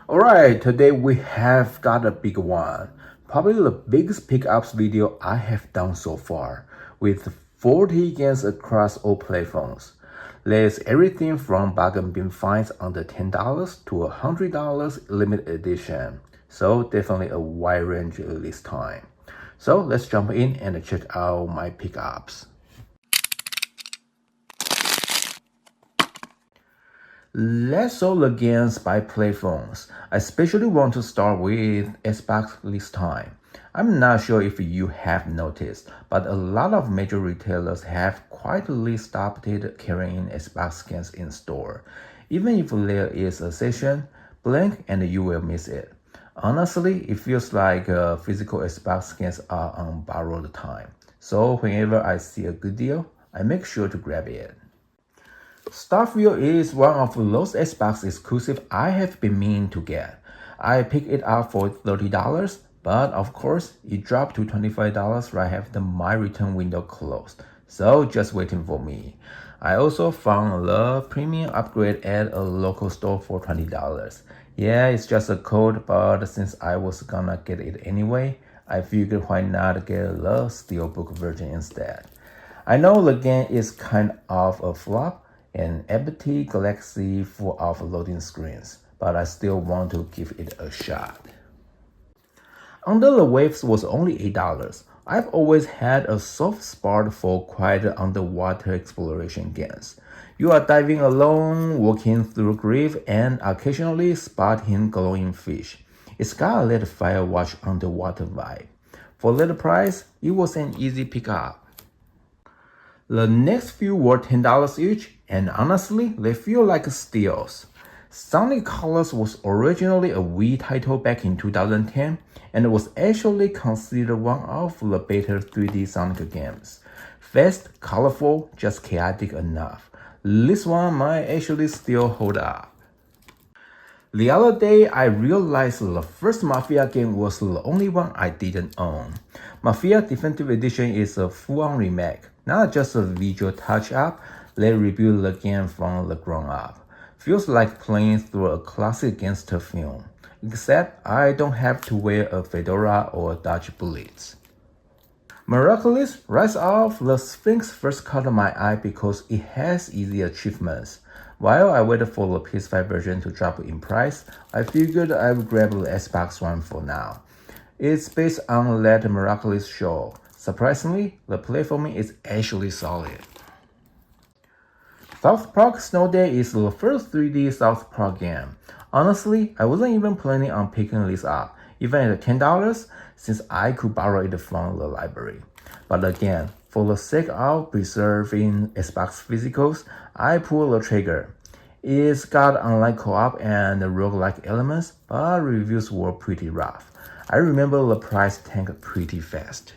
Alright, today we have got a big one. Probably the biggest pickups video I have done so far, with 40 games across all platforms. There's everything from bargain bin finds under $10 to $100 limited edition, so definitely a wide range this time. So let's jump in and check out my pickups. Let's all the games by platforms. I especially want to start with Xbox this time. I'm not sure if you have noticed, but a lot of major retailers have quietly stopped carrying Xbox games in store. Even if there is a session, blink and you will miss it. Honestly, it feels like physical Xbox games are on borrowed time. So whenever I see a good deal, I make sure to grab it. Starfield is one of those Xbox exclusives I have been meaning to get. I picked it up for $30, but of course, it dropped to $25 right after my return window closed, so just waiting for me. I also found the premium upgrade at a local store for $20. Yeah, it's just a code, but since I was gonna get it anyway, I figured why not get the Steelbook version instead. I know the game is kind of a flop, an empty galaxy full of loading screens, but I still want to give it a shot. Under the Waves was only $8. I've always had a soft spot for quiet underwater exploration games. You are diving alone, walking through reef, and occasionally spotting glowing fish. It's got a little Firewatch underwater vibe. For little price, it was an easy pickup. The next few were $10 each, and honestly, they feel like steals. Sonic Colors was originally a Wii title back in 2010, and was actually considered one of the better 3D Sonic games. Fast, colorful, just chaotic enough. This one might actually still hold up. The other day, I realized the first Mafia game was the only one I didn't own. Mafia Definitive Edition is a full-on remake, not just a visual touch-up. They rebuild the game from the ground up. Feels like playing through a classic gangster film, except I don't have to wear a fedora or dodge bullets. Miraculous Rise of the Sphinx first caught my eye because it has easy achievements. While I waited for the PS5 version to drop in price, I figured I would grab the Xbox One for now. It's based on that Miraculous show. Surprisingly, the platforming is actually solid. South Park Snow Day is the first 3D South Park game. Honestly, I wasn't even planning on picking this up, even at $10, since I could borrow it from the library. But again, for the sake of preserving Xbox physicals, I pulled the trigger. It's got online co-op and roguelike elements, but reviews were pretty rough. I remember the price tanked pretty fast.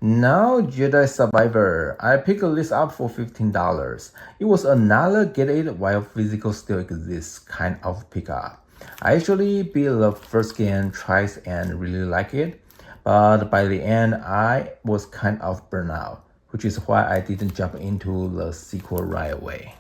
Now Jedi Survivor. I picked this up for $15. It was another get it while physical still exists kind of pickup. I actually beat the first game twice and really like it, but by the end I was kind of burnt out, which is why I didn't jump into the sequel right away.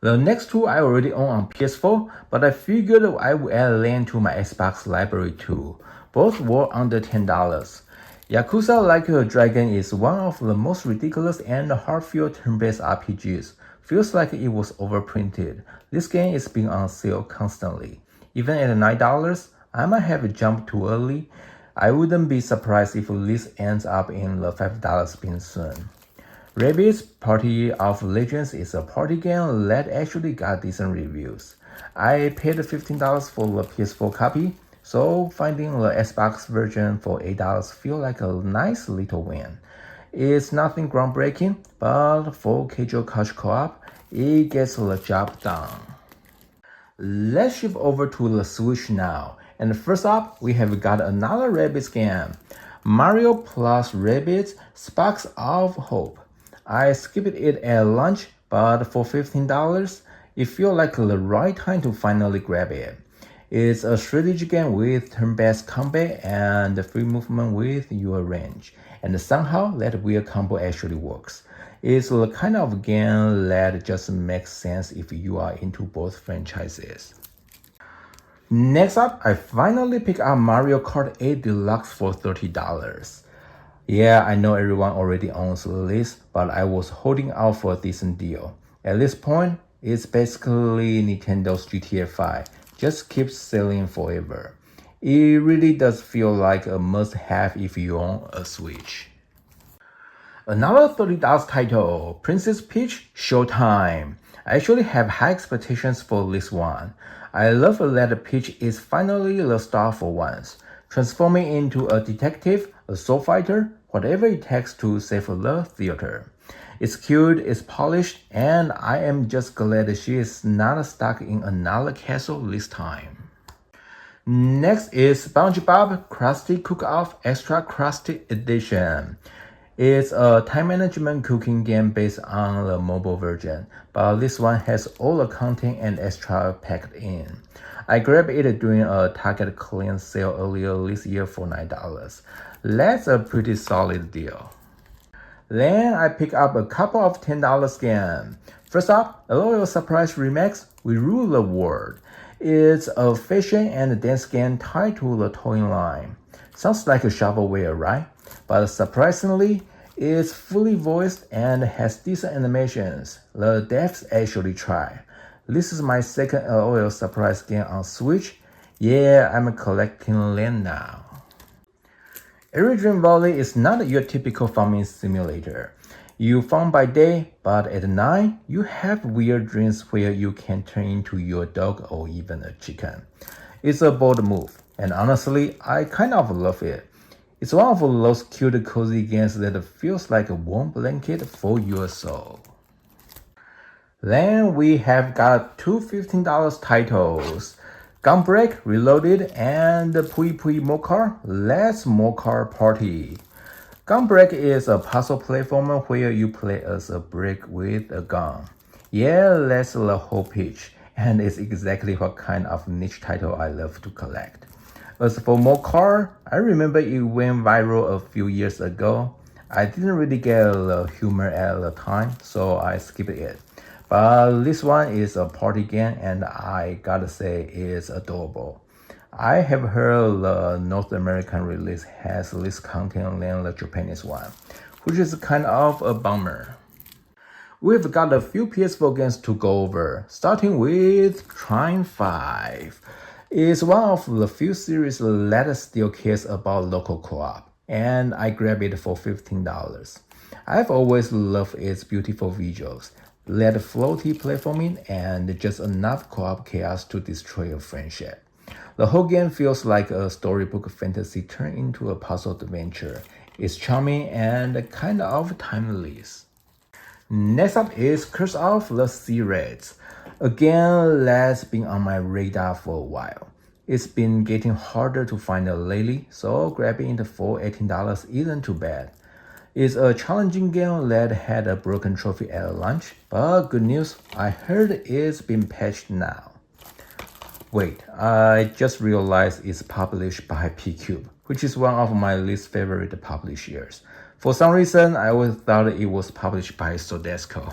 The next two I already own on PS4, but I figured I would add Land to my Xbox library too. Both were under $10. Yakuza Like a Dragon is one of the most ridiculous and heartfelt turn-based RPGs. Feels like it was overprinted. This game is being on sale constantly. Even at $9, I might have jumped too early. I wouldn't be surprised if this ends up in the $5 bin soon. Rabbids Party of Legends is a party game that actually got decent reviews. I paid $15 for the PS4 copy, so finding the Xbox version for $8 feels like a nice little win. It's nothing groundbreaking, but for casual couch co-op, it gets the job done. Let's shift over to the Switch now, and first up, we have got another Rabbids game, Mario Plus Rabbids Sparks of Hope. I skipped it at lunch, but for $15, it feels like the right time to finally grab it. It's a strategy game with turn-based combat and free movement with your range, and somehow that weird combo actually works. It's the kind of game that just makes sense if you are into both franchises. Next up, I finally picked up Mario Kart 8 Deluxe for $30. Yeah, I know everyone already owns the list, but I was holding out for a decent deal. At this point, it's basically Nintendo's GTA 5. Just keeps selling forever. It really does feel like a must-have if you own a Switch. Another $30 title, Princess Peach Showtime. I actually have high expectations for this one. I love that Peach is finally the star for once, transforming into a detective, a soul fighter, whatever it takes to save the theater. It's cute, it's polished, and I am just glad she is not stuck in another castle this time. Next is SpongeBob Krusty Cook-Off Extra Krusty Edition. It's a time management cooking game based on the mobile version, but this one has all the content and extra packed in. I grabbed it during a Target clearance sale earlier this year for $9. That's a pretty solid deal. Then I picked up a couple of $10 games. First up, a Loyal Surprise Remix, We Rule the World. It's a fashion and dance game tied to the toy line. Sounds like a shovelware, right? But surprisingly, it's fully voiced and has decent animations. The devs actually try. This is my second LOL surprise game on Switch. Yeah, I'm collecting them now. Every Dream Valley is not your typical farming simulator. You farm by day, but at night, you have weird dreams where you can turn into your dog or even a chicken. It's a bold move, and honestly, I kind of love it. It's one of those cute cozy games that feels like a warm blanket for your soul. Then we have got two $15 titles, Gunbreak Reloaded and Pui Pui Mokar Let's Mokar Party. Gunbreak is a puzzle platformer where you play as a brick with a gun. Yeah, that's the whole pitch, and it's exactly what kind of niche title I love to collect. As for Mokar, I remember it went viral a few years ago. I didn't really get the humor at the time, so I skipped it. But this one is a party game, and I gotta say it's adorable. I have heard the North American release has less content than the Japanese one, which is kind of a bummer. We've got a few PS4 games to go over, starting with Trine 5. It's one of the few series that still cares about local co-op, and I grabbed it for $15. I've always loved its beautiful visuals, that floaty platforming, and just enough co-op chaos to destroy a friendship. The whole game feels like a storybook fantasy turned into a puzzle adventure. It's charming and kind of timeless. Next up is Curse of the Sea Rats. Again, that's been on my radar for a while. It's been getting harder to find lately, so grabbing it for $18 isn't too bad. It's a challenging game that had a broken trophy at launch, but good news, I heard it's been patched now. Wait, I just realized it's published by P-Cube, which is one of my least favorite publishers. For some reason, I always thought it was published by Sodesco.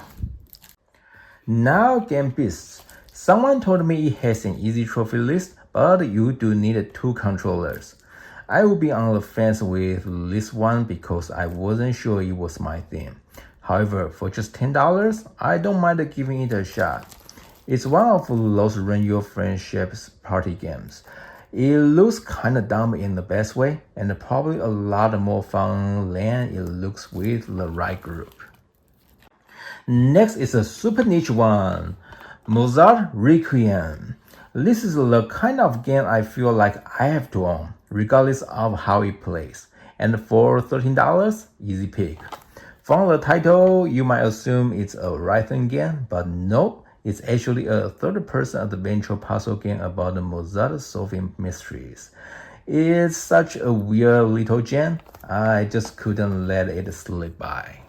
Now Game Beasts. Someone told me it has an easy trophy list, but you do need 2 controllers. I will be on the fence with this one because I wasn't sure it was my thing. However, for just $10, I don't mind giving it a shot. It's one of those run your friendships party games. It looks kinda dumb in the best way, and probably a lot more fun than it looks with the right group. Next is a super niche one, Mozart Requiem. This is the kind of game I feel like I have to own, regardless of how it plays. And for $13, easy pick. From the title, you might assume it's a rhythm game, but nope. It's actually a third-person adventure puzzle game about Mozart solving mysteries. It's such a weird little gem, I just couldn't let it slip by.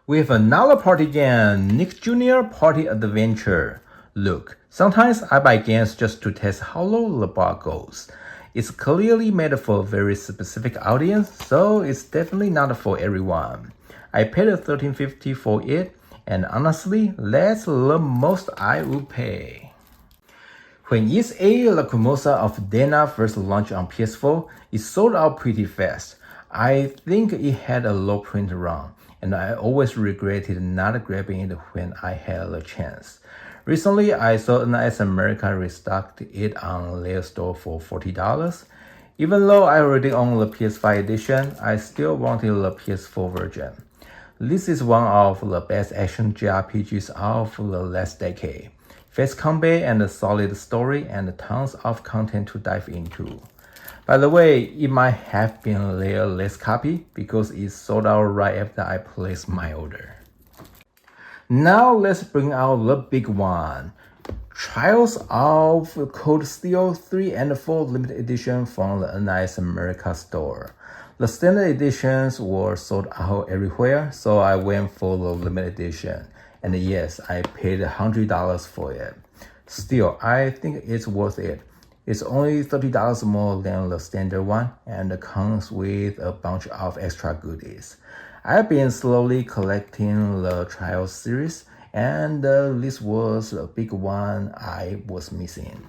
We have another party game, Nick Jr. Party Adventure. Look, sometimes I buy games just to test how low the bar goes. It's clearly made for a very specific audience, so it's definitely not for everyone. I paid $13.50 for it, and honestly, that's the most I would pay. When ESA Lacrimosa of Dana first launched on PS4, it sold out pretty fast. I think it had a low print run, and I always regretted not grabbing it when I had the chance. Recently, I saw NIS America restocked it on their store for $40. Even though I already own the PS5 edition, I still wanted the PS4 version. This is one of the best action JRPGs of the last decade. Fast combat and a solid story and tons of content to dive into. By the way, it might have been their last copy because it sold out right after I placed my order. Now let's bring out the big one. Trials of Cold Steel 3 and 4 limited edition from the NIS America store. The standard editions were sold out everywhere, so I went for the limited edition. And yes, I paid $100 for it. Still, I think it's worth it. It's only $30 more than the standard one and comes with a bunch of extra goodies. I've been slowly collecting the Trials series, and this was a big one I was missing.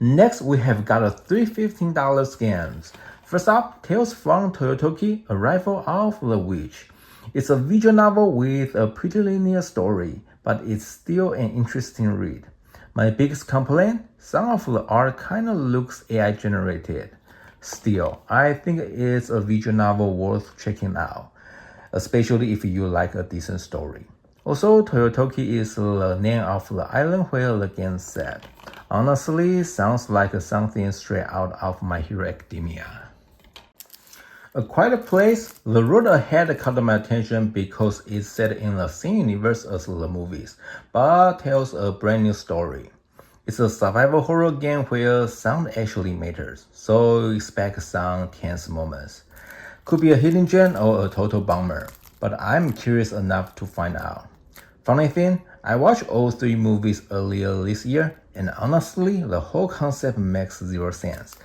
Next, we have got three $15 games. First up, Tales from Toyotoki, Arrival of the Witch. It's a visual novel with a pretty linear story, but it's still an interesting read. My biggest complaint? Some of the art kinda looks AI generated. Still, I think it's a visual novel worth checking out, especially if you like a decent story. Also, Toyotoki is the name of the island where the game is set. Honestly, sounds like something straight out of My Hero Academia. A Quiet Place, the road ahead caught my attention because it's set in the same universe as the movies, but tells a brand new story. It's a survival horror game where sound actually matters, so expect some tense moments. Could be a hidden gem or a total bummer, but I'm curious enough to find out. Funny thing, I watched all three movies earlier this year, and honestly, the whole concept makes zero sense.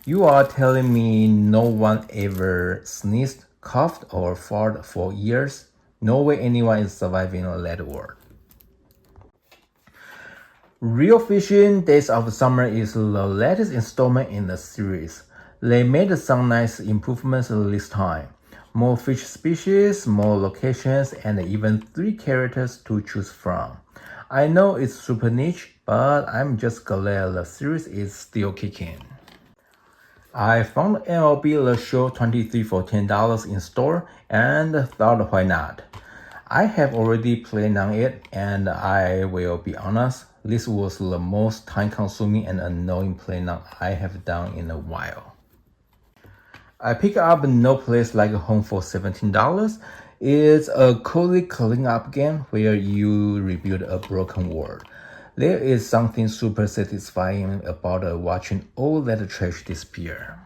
You are telling me no one ever sneezed, coughed, or farted for years? No way anyone is surviving that world. Real Fishing Days of Summer is the latest installment in the series. They made some nice improvements this time. More fish species, more locations, and even 3 characters to choose from. I know it's super niche, but I'm just glad the series is still kicking. I found MLB The Show 23 for $10 in store and thought why not. I have already played on it, and I will be honest, this was the most time-consuming and annoying playing I have done in a while. I picked up No Place Like Home for $17. It's a cozy clean-up game where you rebuild a broken world. There is something super satisfying about watching all that trash disappear.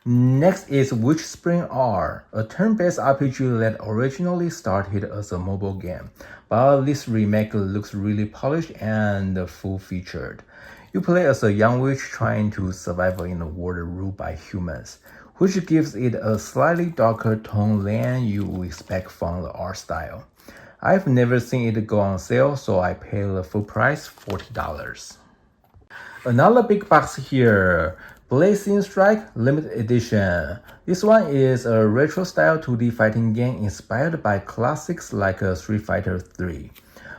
Next is Witchspring R, a turn-based RPG that originally started as a mobile game, but this remake looks really polished and full-featured. You play as a young witch trying to survive in a world ruled by humans, which gives it a slightly darker tone than you would expect from the art style. I've never seen it go on sale, so I paid the full price, $40. Another big box here, Blazing Strike Limited Edition. This one is a retro-style 2D fighting game inspired by classics like Street Fighter 3.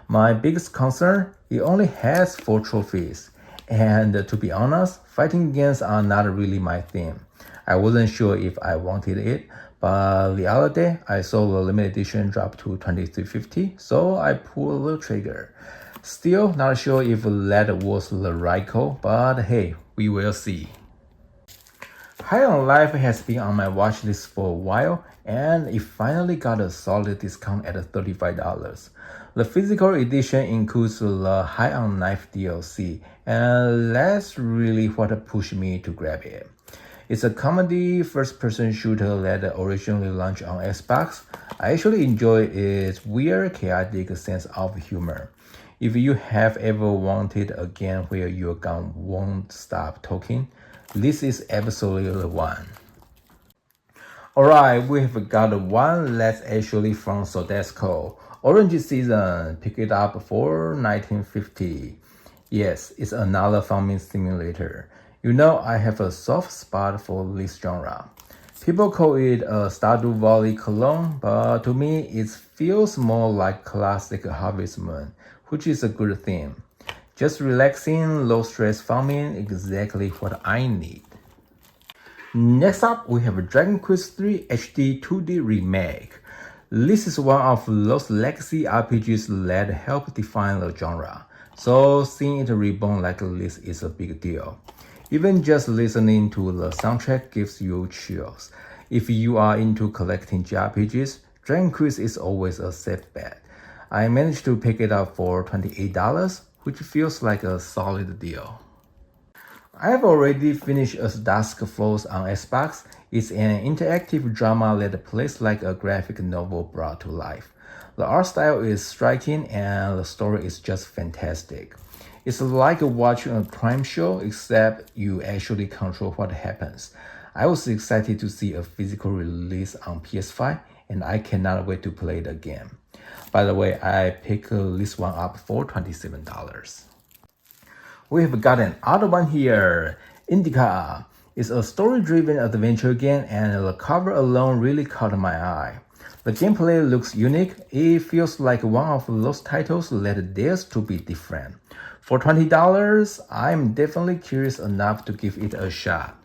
My biggest concern, it only has 4 trophies. And to be honest, fighting games are not really my thing. I wasn't sure if I wanted it, but the other day I saw the limited edition drop to $23.50, so I pulled the trigger. Still not sure if that was the right call, but hey, we will see. High on Life has been on my watch list for a while, and it finally got a solid discount at $35. The physical edition includes the High on Life DLC, and that's really what pushed me to grab it. It's a comedy first-person shooter that originally launched on Xbox. I actually enjoy its weird, chaotic sense of humor. If you have ever wanted a game where your gun won't stop talking, this is absolutely the one. Alright, we have got one that's actually from Sodesco. Orange Season, pick it up for $19.50. Yes, it's another farming simulator. You know, I have a soft spot for this genre. People call it a Stardew Valley clone, but to me, it feels more like classic Harvest Moon, which is a good theme. Just relaxing, low stress farming, exactly what I need. Next up, we have Dragon Quest III HD 2D Remake. This is one of those legacy RPGs that helped define the genre, so seeing it reborn like this is a big deal. Even just listening to the soundtrack gives you chills. If you are into collecting JRPGs, Dragon Quest is always a safe bet. I managed to pick it up for $28, which feels like a solid deal. I have already finished As Dusk Falls on Xbox. It's an interactive drama that plays like a graphic novel brought to life. The art style is striking and the story is just fantastic. It's like watching a crime show, except you actually control what happens. I was excited to see a physical release on PS5, and I cannot wait to play it again. By the way, I picked this one up for $27. We have got an other one here. Indica is a story-driven adventure game, and the cover alone really caught my eye. The gameplay looks unique. It feels like one of those titles that dares to be different. For $20, I'm definitely curious enough to give it a shot.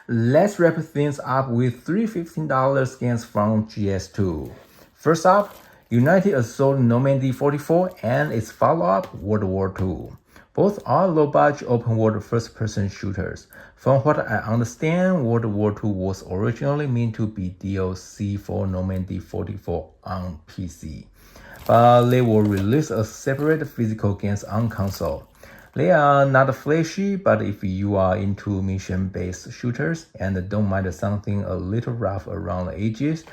Let's wrap things up with three $15 games from GS2. First up, United Assault Normandy 44 and its follow-up World War II. Both are low-budget open-world first-person shooters. From what I understand, World War II was originally meant to be DLC for Normandy 44 on PC, but they will release a separate physical games on console. They are not flashy, but if you are into mission-based shooters and don't mind something a little rough around the edges,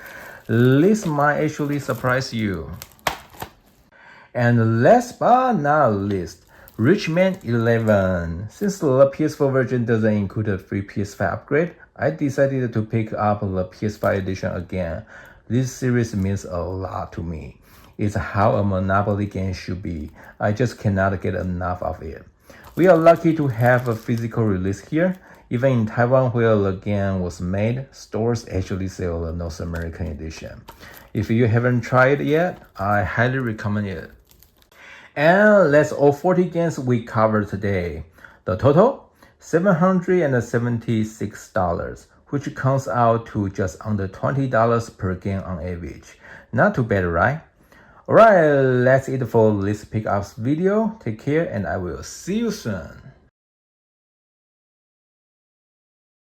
this might actually surprise you. And last but not least, Richman 11. Since the PS4 version doesn't include a free PS5 upgrade, I decided to pick up the PS5 edition again. This series means a lot to me. It's how a Monopoly game should be. I just cannot get enough of it. We are lucky to have a physical release here. Even in Taiwan where the game was made, stores actually sell the North American edition. If you haven't tried it yet, I highly recommend it. And that's all 40 games we covered today. The total? $776, which comes out to just under $20 per game on average. Not too bad, right? Alright, that's it for this pickups video. Take care and I will see you soon.